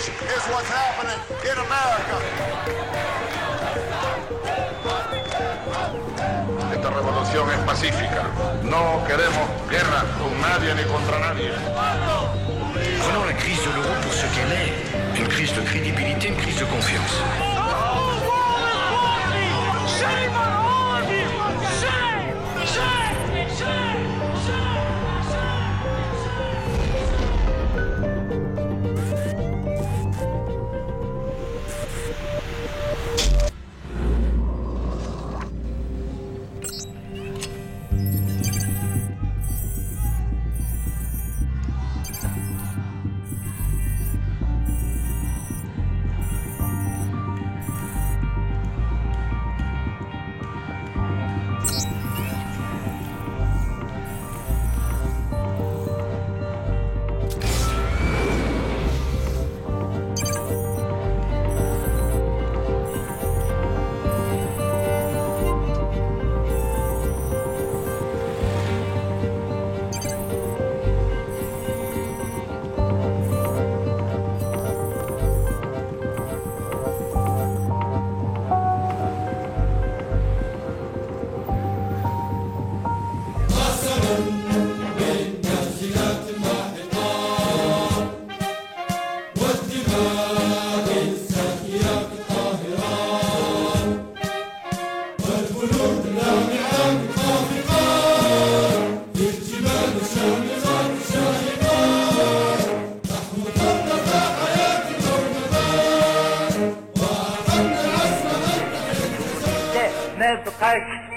This is what's happening in America. Esta revolución es pacífica. No queremos guerra con nadie ni contra nadie. Prenons la crise de l'euro pour ce qu'elle est. Une crise de crédibilité, une crise de confiance.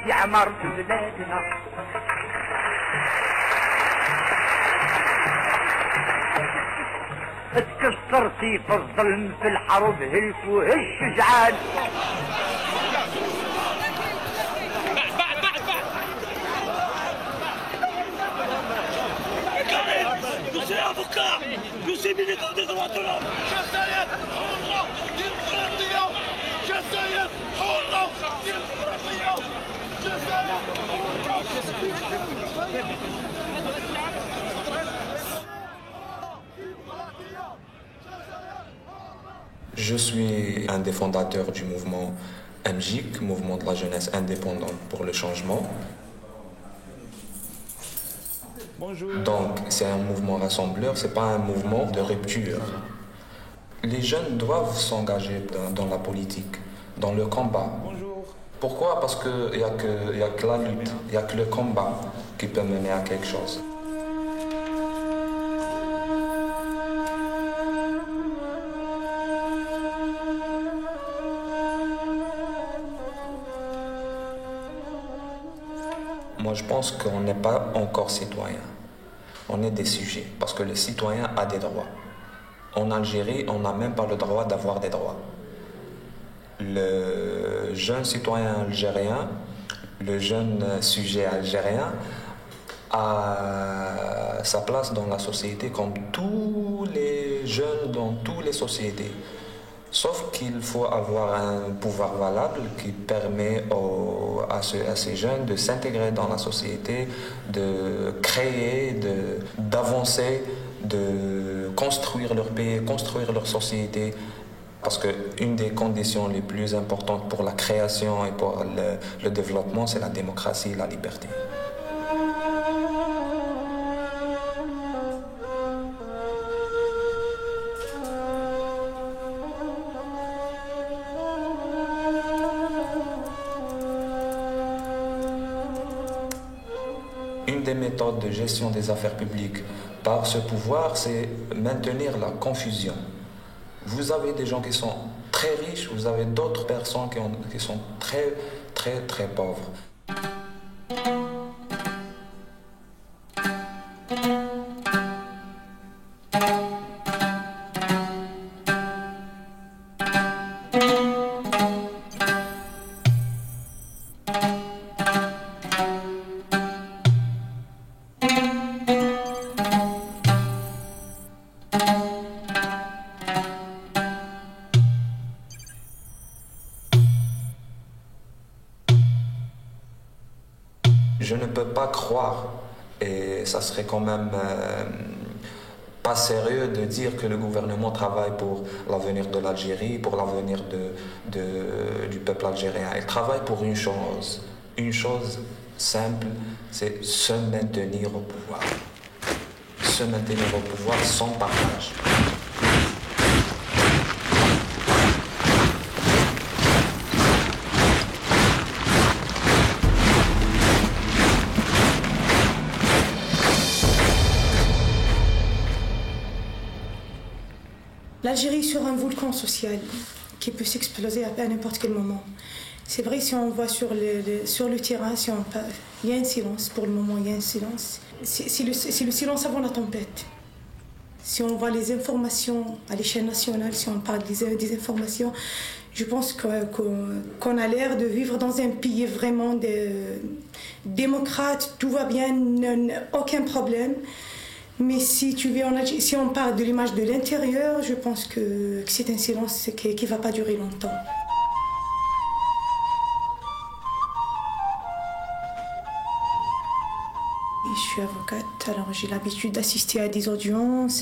يعمر في بلادنا اتكسر سيف الظلم في الحرب هلف وهش جعان Je suis avocat, je suis militant des droits de l'homme. جزائر حرة ديمقراطية، جزائر حرة ديمقراطية، جزائر Je suis un des fondateurs du mouvement MJIC, Mouvement de la jeunesse indépendante pour le changement. Bonjour. Donc, c'est un mouvement rassembleur, c'est pas un mouvement de rupture. Les jeunes doivent s'engager dans la politique, dans le combat. Bonjour. Pourquoi? Parce qu'il n'y a que la lutte, il n'y a que le combat qui peut mener à quelque chose. Moi, je pense qu'on n'est pas encore citoyen. On est des sujets, parce que le citoyen a des droits. En Algérie, on n'a même pas le droit d'avoir des droits. Le jeune citoyen algérien, le jeune sujet algérien a sa place dans la société comme tous les jeunes dans toutes les sociétés. Sauf qu'il faut avoir un pouvoir valable qui permet à ces jeunes de s'intégrer dans la société, de créer, d'avancer, de construire leur pays, construire leur société. Parce qu'une des conditions les plus importantes pour la création et pour le développement, c'est la démocratie et la liberté. Une des méthodes de gestion des affaires publiques par ce pouvoir, c'est maintenir la confusion. Vous avez des gens qui sont très riches, vous avez d'autres personnes qui sont très, très, très pauvres. Je ne peux pas croire, et ça serait quand même pas sérieux de dire que le gouvernement travaille pour l'avenir de l'Algérie, pour l'avenir du peuple algérien. Il travaille pour une chose simple, c'est se maintenir au pouvoir. Se maintenir au pouvoir sans partage. L'Algérie est sur un volcan social qui peut s'exploser à n'importe quel moment. C'est vrai, si on voit sur le terrain, il y a un silence. Pour le moment, il y a un silence. C'est le silence avant la tempête. Si on voit les informations à l'échelle nationale, si on parle des informations, je pense qu'on a l'air de vivre dans un pays vraiment démocrate, tout va bien, aucun problème. Mais si on parle de l'image de l'intérieur, je pense que c'est un silence qui ne va pas durer longtemps. Je suis avocate, alors j'ai l'habitude d'assister à des audiences,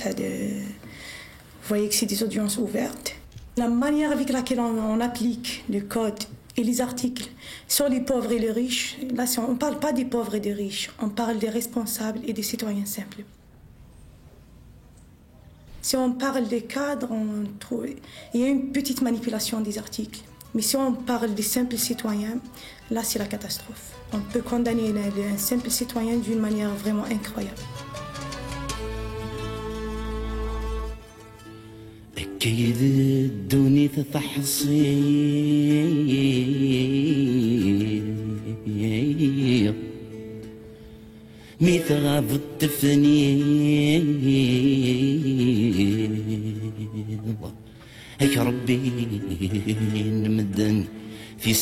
vous voyez que c'est des audiences ouvertes. La manière avec laquelle on applique le code et les articles sur les pauvres et les riches, là on ne parle pas des pauvres et des riches, on parle des responsables et des citoyens simples. Si on parle des cadres, il y a une petite manipulation des articles. Mais si on parle des simples citoyens, là c'est la catastrophe. On peut condamner un simple citoyen d'une manière vraiment incroyable. أكيد الدنيا تفحصي ميثغاب التفنيد هيك ربي نمدن في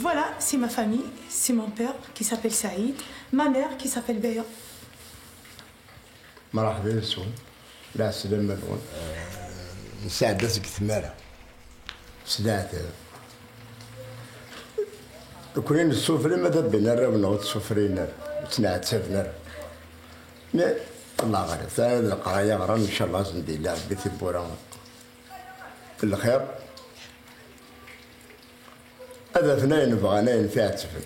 Voilà, c'est ma famille, c'est mon père qui s'appelle Saïd, ma mère qui s'appelle Béa. مرحبا بكم. لا سلامة لكم. نساعدتك ثمارة. سدات. كلين السفرة ما دبنا راه ونعود السفرين تنعت سفنا. ما الله غير ثاني القراية غرا إن شاء الله زندي لا بيت بورا. الخير. هذا ثنين بغانين في عتفة.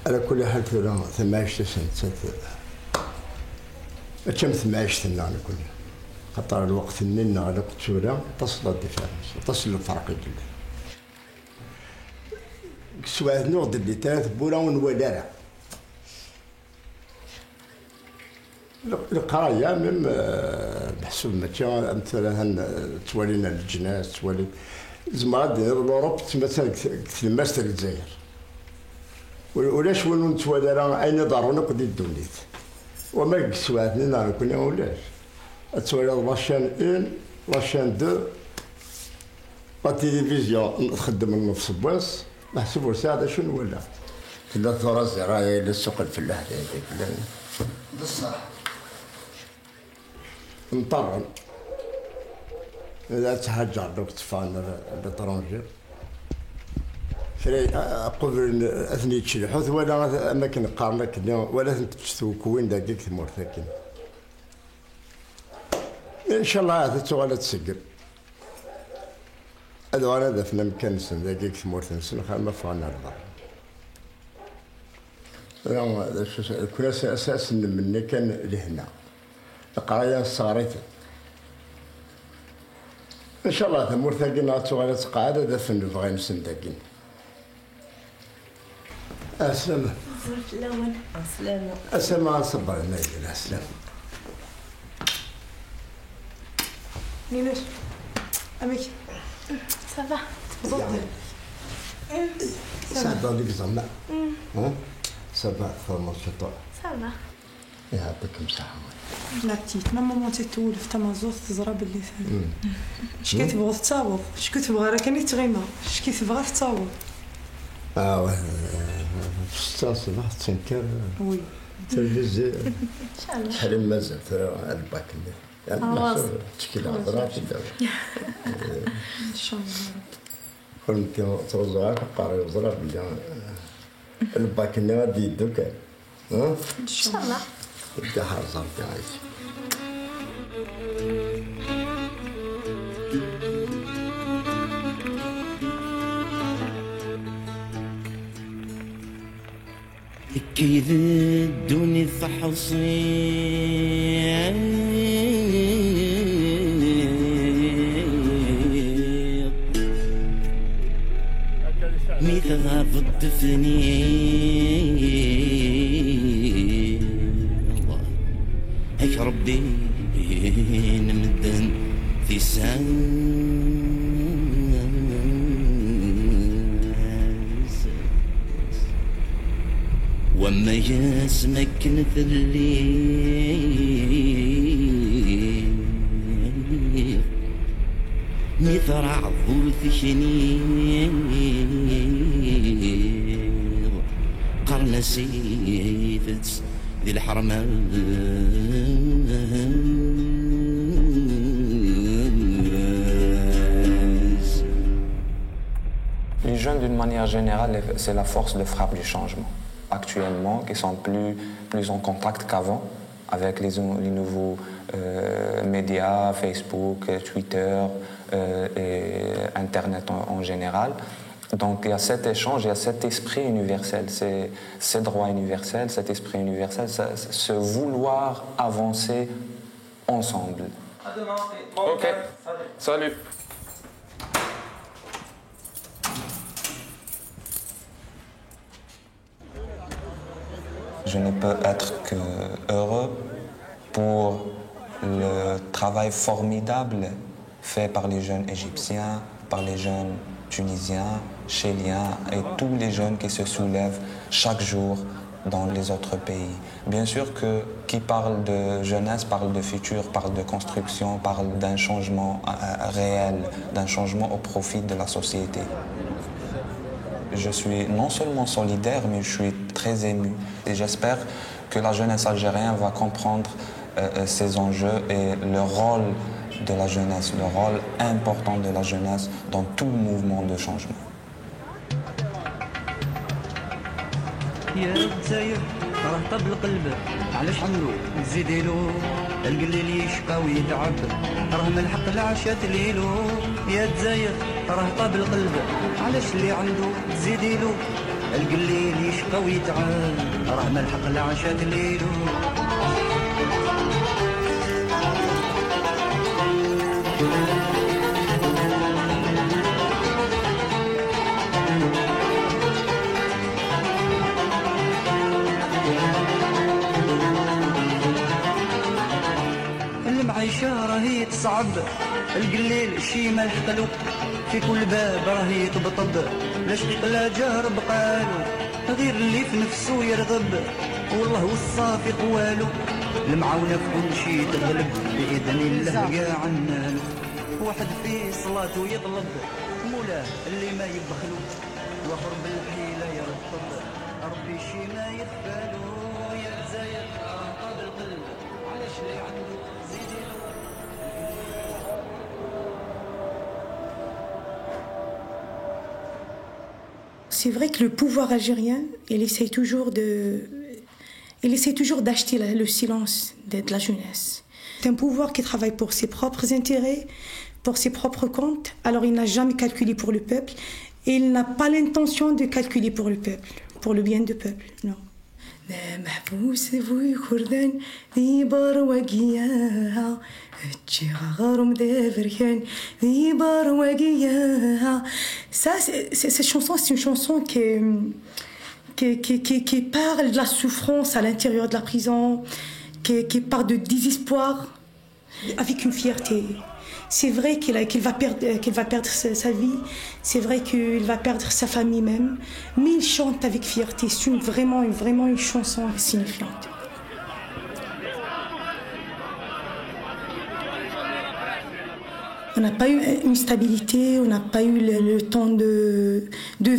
على كل حال ثم عشت سنة كم ثم عشت أنا كل خطر الوقت إننا على كتورة تصل الدفاعس تصل الفرق جدا. سواء نوض اللي ثلاث بورا ونولارا. القراية من بحسب ما كان مثلا توالينا الجناس توالي زمرات الأوروب مثلا كتلمست الجزائر ولاش ولو نتوالى راه أين ضرونا قد الدوليت وما كسواتني نعرف كنا ولاش أتوالى لاشين 1 لاشين 2 لا تيليفزيون نخدم النص باس نحسبو ساعة شنو ولا كنا ثراس راهي للسوق الفلاح هذيك بصح نطرن إذا تحجر دوك تفان لطرونجي فري قبل أثني تشلحوث ولا أماكن قارنك ولا تشتو كوين داكيك ثمور ثاكين إن شاء الله هذا تغالى تسجل هذا وانا ذا في المكان سن داكيك ثمور ثنسن خا فانا الضر كنا أساس مني كان لهنا القراية صارت إن شاء الله ثمور ثاقين غاتوغالة تقعد هذا فن بغا نسن داكين أسلامة الأول أسلامة أسلامة صبر النايل أسلامة مينوش أميك صباح تفضل سعد عليك زعما صباح فما شطاء صباح يعطيكم صحة لا تيت ماما تتولف تا مازوط تزرب اللي ثاني اش كتبغى تتصاوب اش كتبغى راه كاني تغيما اش كتبغى تتصاوب ouais. Ça, صباح تنكر. Oui. تلفزي. إن شاء الله. حلم مازال ترى الباك اللي. واصل. تشكيل عضلات إن شاء الله. كنت توزع قاري وزرا بلي الباك اللي غادي يدوك. ها؟ إن شاء الله. بدي حارس ربي عايش. كي ذدوني فحصيت ميثا ضد فني هيك ربي نمدن في وما يسمكن في الليل ميثرع ظلف شنير قرن سيفت ذي الحرمان. Les jeunes, d'une manière générale, c'est la force de frappe du changement. Actuellement, qui sont plus en contact qu'avant avec les nouveaux médias, Facebook, Twitter et Internet en général. Donc il y a cet échange, il y a cet esprit universel, ces droits universels, cet esprit universel, ce vouloir avancer ensemble. À demain. Ok, salut. Je ne peux être que heureux pour le travail formidable fait par les jeunes égyptiens, par les jeunes tunisiens, chéliens et tous les jeunes qui se soulèvent chaque jour dans les autres pays. Bien sûr que qui parle de jeunesse parle de futur, parle de construction, parle d'un changement réel, d'un changement au profit de la société. Je suis non seulement solidaire, mais je suis très ému. Et j'espère que la jeunesse algérienne va comprendre ces enjeux et le rôle de la jeunesse, le rôle important de la jeunesse dans tout mouvement de changement. يا الجزائر راه طاب القلب علاش عمرو تزيديلو القليل يشقى ويتعب راه ملحق العشات ليلو يا الجزائر راه طاب القلب علاش اللي عنده تزيديلو القليل يشقى ويتعب راه ملحق العشات ليلو. المعيشة راهي تصعب القليل شي ما يحقلو في كل باب راهي يطبطب لا شقيق لا جار بقالو غير اللي في نفسه يرغب والله والصافي قوالو المعاونة في كل شي تغلب بإذن الله كاع عنالو واحد في صلاته يطلب مولاه اللي ما يبخلو واخر بالحيلة يرطب ربي شي ما يخفالو يا الجزائر طاب القلب علاش اللي عنده زيديلو. C'est vrai que le pouvoir algérien, il essaie toujours d'acheter le silence de la jeunesse. C'est un pouvoir qui travaille pour ses propres intérêts, pour ses propres comptes. Alors il n'a jamais calculé pour le peuple et il n'a pas l'intention de calculer pour le peuple, pour le bien du peuple, non. محبوس ابوي كردان ذي برواقياها تجيها غارم دافريان ذي برواقياها. Ça, cette chanson, c'est une chanson qui parle de la souffrance à l'intérieur de la prison, qui parle de désespoir avec une fierté. C'est vrai qu'il va perdre sa vie, c'est vrai qu'il va perdre sa famille même, mais il chante avec fierté. C'est vraiment une chanson signifiante. On n'a pas eu une stabilité, on n'a pas eu le temps de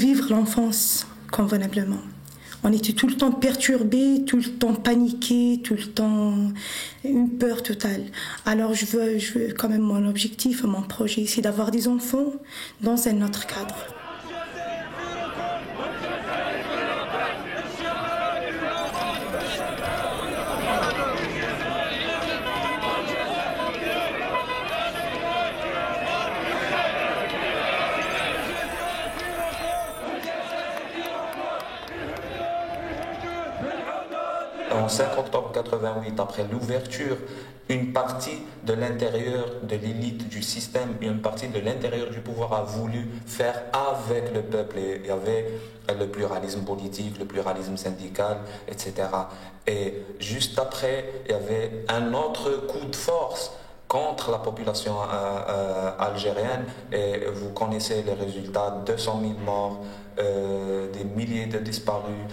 vivre l'enfance. convenablement. On était tout le temps perturbés, tout le temps paniqués, tout le temps une peur totale. Alors je veux quand même, mon objectif, mon projet, c'est d'avoir des enfants dans un autre cadre. En 5 octobre 88, après l'ouverture, une partie de l'intérieur de l'élite du système, une partie de l'intérieur du pouvoir a voulu faire avec le peuple. Il y avait le pluralisme politique, le pluralisme syndical, etc. Et juste après, il y avait un autre coup de force contre la population algérienne. Et vous connaissez les résultats, 200 000 morts, des milliers de disparus,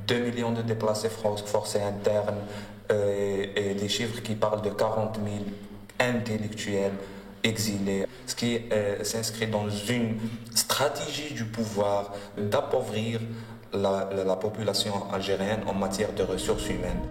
2 millions de déplacés forcés internes et des chiffres qui parlent de 40 000 intellectuels exilés. Ce qui s'inscrit dans une stratégie du pouvoir d'appauvrir la population algérienne en matière de ressources humaines.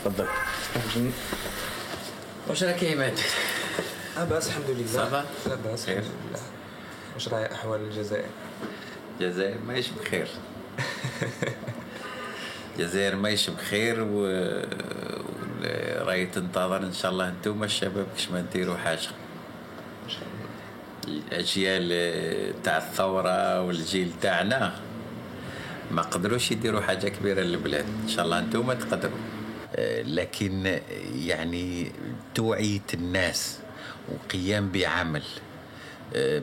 تفضل. واش راك يا عماد؟ لاباس الحمد لله. صافا؟ لاباس الحمد لله. واش راهي احوال الجزائر؟ الجزائر ماهيش بخير. الجزائر ماهيش بخير راهي تنتظر ان شاء الله انتوما الشباب كش ما نديروا حاجه. الاجيال تاع الثوره والجيل تاعنا ما قدروش يديروا حاجه كبيره للبلاد، ان شاء الله انتوما تقدروا. لكن يعني توعية الناس وقيام بعمل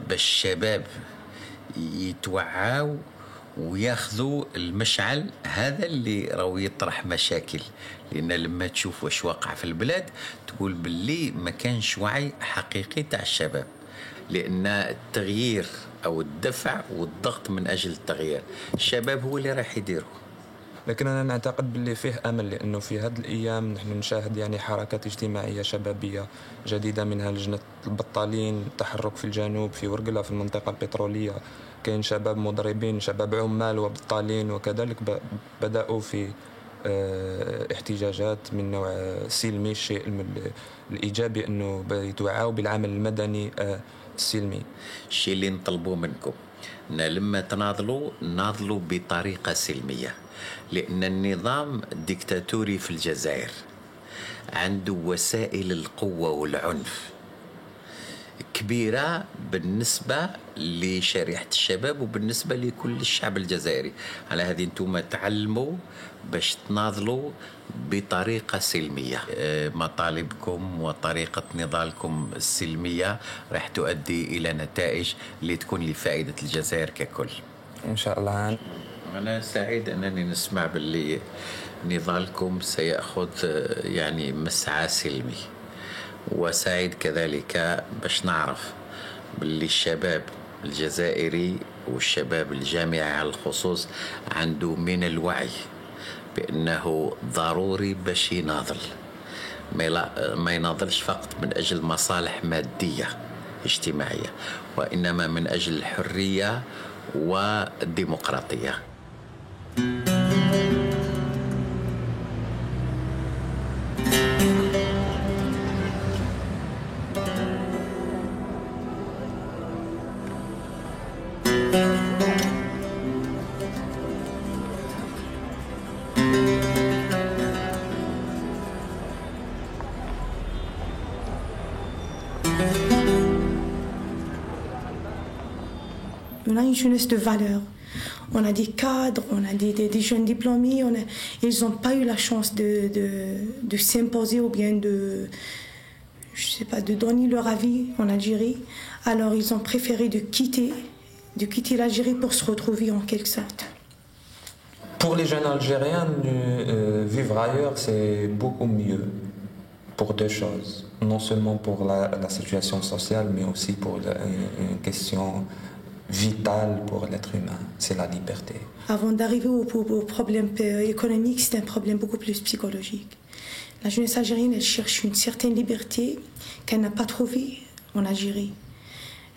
باش الشباب يتوعاو وياخذوا المشعل هذا اللي راهو يطرح مشاكل. لأن لما تشوف واش واقع في البلاد تقول باللي ما كانش وعي حقيقي تاع الشباب، لأن التغيير أو الدفع والضغط من أجل التغيير الشباب هو اللي راح يديره. لكن أنا نعتقد باللي فيه أمل، لأنه في هذه الأيام نحن نشاهد يعني حركات اجتماعية شبابية جديدة، منها لجنة البطالين، تحرك في الجنوب في ورقلة في المنطقة البترولية، كاين شباب مضربين، شباب عمال وبطالين، وكذلك بدأوا في احتجاجات من نوع سلمي. الشيء الإيجابي أنه يتوعوا بالعمل المدني السلمي. الشيء اللي نطلبوه منكم أن لما تناضلوا ناضلوا بطريقة سلمية، لأن النظام الديكتاتوري في الجزائر عنده وسائل القوة والعنف كبيرة بالنسبة لشريحة الشباب وبالنسبة لكل الشعب الجزائري. على هذه انتم تعلموا باش تناضلوا بطريقة سلمية. مطالبكم وطريقة نضالكم السلمية راح تؤدي إلى نتائج اللي تكون لفائدة الجزائر ككل إن شاء الله. أنا سعيد أنني نسمع باللي نضالكم سيأخذ يعني مسعى سلمي، وسعيد كذلك باش نعرف باللي الشباب الجزائري والشباب الجامعي على الخصوص عنده من الوعي بأنه ضروري باش يناضل، ما يناضلش فقط من أجل مصالح مادية اجتماعية، وإنما من أجل الحرية والديمقراطية. On a une jeunesse de valeur. On a des cadres, on a des jeunes diplômés. Ils n'ont pas eu la chance de s'imposer ou bien de donner leur avis en Algérie. Alors ils ont préféré de quitter l'Algérie pour se retrouver en quelque sorte. Pour les jeunes Algériens, vivre ailleurs, c'est beaucoup mieux pour deux choses. Non seulement pour la situation sociale, mais aussi pour une question vitale pour l'être humain, c'est la liberté. Avant d'arriver au problème économique, c'est un problème beaucoup plus psychologique. La jeunesse algérienne, elle cherche une certaine liberté qu'elle n'a pas trouvée en Algérie.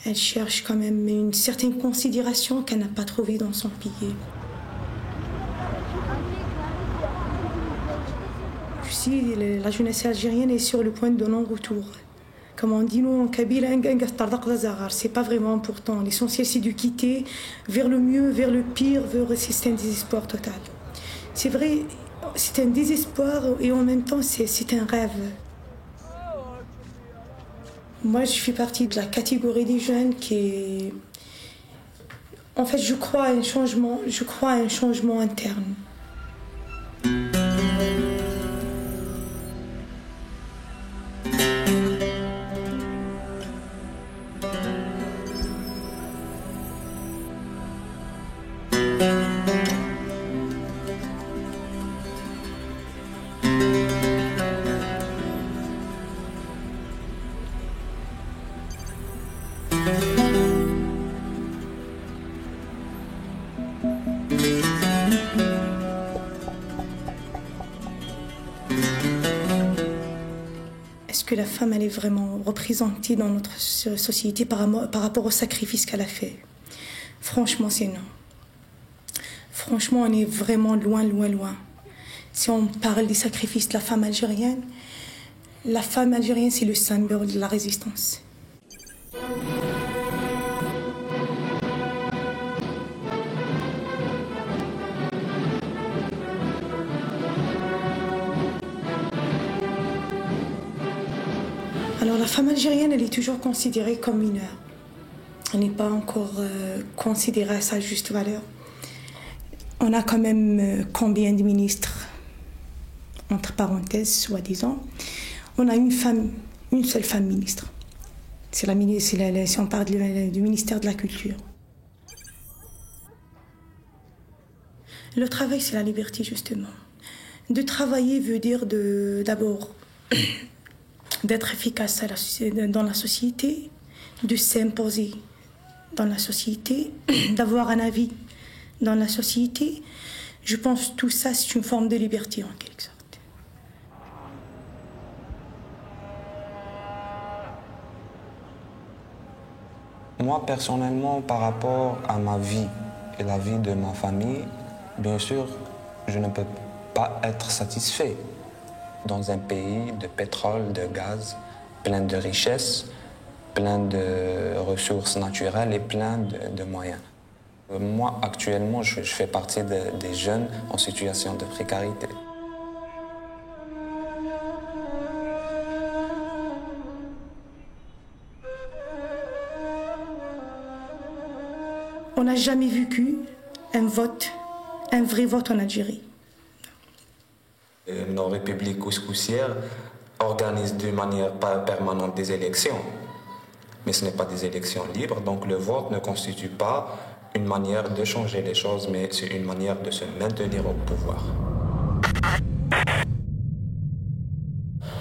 Elle cherche quand même une certaine considération qu'elle n'a pas trouvée dans son pays. Si la jeunesse algérienne est sur le point de non-retour. Comme on dit nous en Kabyle, c'est pas vraiment important. L'essentiel c'est de quitter vers le mieux, vers le pire, c'est un désespoir total. C'est vrai, c'est un désespoir et en même temps c'est un rêve. Moi je fais partie de la catégorie des jeunes qui... En fait je crois à un changement interne. Est-ce que la femme elle est vraiment représentée dans notre société par rapport au sacrifice qu'elle a fait? Franchement, c'est non. Franchement, on est vraiment loin, loin, loin. Si on parle des sacrifices de la femme algérienne, c'est le symbole de la résistance. Alors la femme algérienne, elle est toujours considérée comme mineure. Elle n'est pas encore considérée à sa juste valeur. On a quand même combien de ministres, entre parenthèses, soi-disant. On a une seule femme ministre. Si on parle du ministère de la Culture. Le travail, c'est la liberté, justement. De travailler veut dire d'abord d'être efficace dans la société, de s'imposer dans la société, d'avoir un avis dans la société. Je pense que tout ça, c'est une forme de liberté, en quelque sorte. Moi, personnellement, par rapport à ma vie et la vie de ma famille, bien sûr, je ne peux pas être satisfait dans un pays de pétrole, de gaz, plein de richesses, plein de ressources naturelles et plein de moyens. Moi, actuellement, je fais partie des jeunes en situation de précarité. On n'a jamais vécu un vrai vote en Algérie. Nos républiques couscoussières organisent d'une manière permanente des élections. Mais ce n'est pas des élections libres, donc le vote ne constitue pas une manière de changer les choses, mais c'est une manière de se maintenir au pouvoir.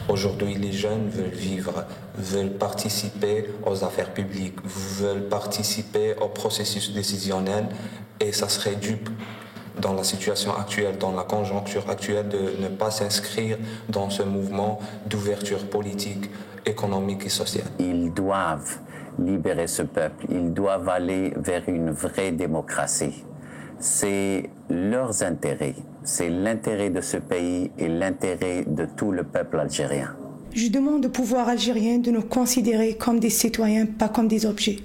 Aujourd'hui, les jeunes veulent participer aux affaires publiques, veulent participer au processus décisionnel, et ça serait dupe dans la situation actuelle, dans la conjoncture actuelle, de ne pas s'inscrire dans ce mouvement d'ouverture politique, économique et sociale. Ils doivent libérer ce peuple, ils doivent aller vers une vraie démocratie. c'est leurs intérêts, c'est l'intérêt de ce pays et l'intérêt de tout le peuple algérien. Je demande au pouvoir algérien de nous considérer comme des citoyens, pas comme des objets.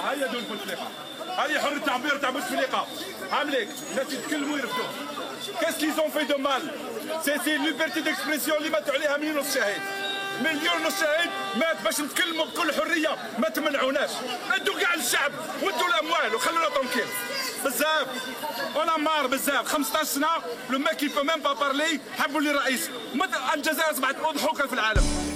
هيا دول بوتفليقه هيا حر التعبير تاع بوتفليقه عاملك الناس يتكلموا يرفدوا كاس كي زون في دو مال سي ليبرتي ديكسبرسيون اللي ماتوا عليها مليون ونص شهيد مليون ونص شهيد مات باش نتكلموا بكل حريه ما تمنعوناش ادوا كاع الشعب ودوا الاموال وخلونا طونكيل بزاف انا مار بزاف 15 سنه لو ماك يبو ميم با بارلي حبوا لي رئيس الجزائر اصبحت اضحوكه في العالم.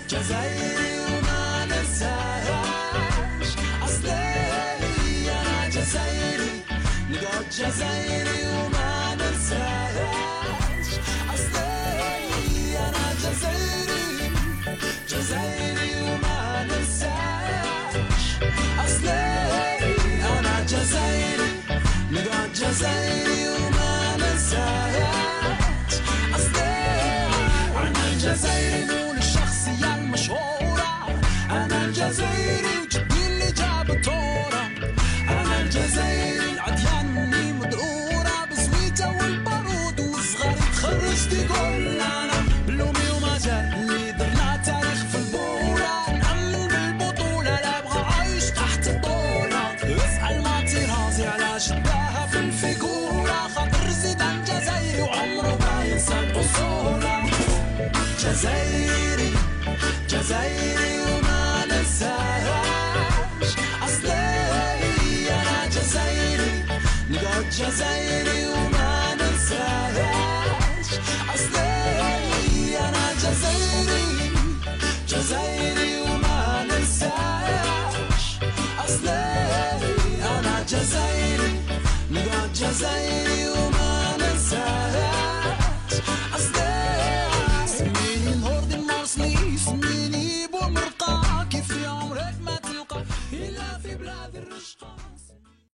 جزائري وما ننساهاش أصلي أنا جزائري نقعد جزائري وما ننساهاش أصلي أنا جزائري جزائري وما ننساهاش أصلي أنا جزائري نقعد جزائري وما ننساهاش أصلي أنا جزائري المشهورة أنا الجزائري وجدي اللي جاب التورة أنا الجزائري العديان مني مدعورة بزويته والبارود والصغار تخرج تقول أنا بلومي وما جا اللي درنا تاريخ في البورة نأمن بالبطولة لا أبغى عايش تحت الطولة اسأل ماتي رازي على شداها في الفيجورة خاطر زيدان جزائري وعمره ما ينسى الأصولة جزائري جزائري وما ننساهاش أصلي أنا جزائري نقعد جزائري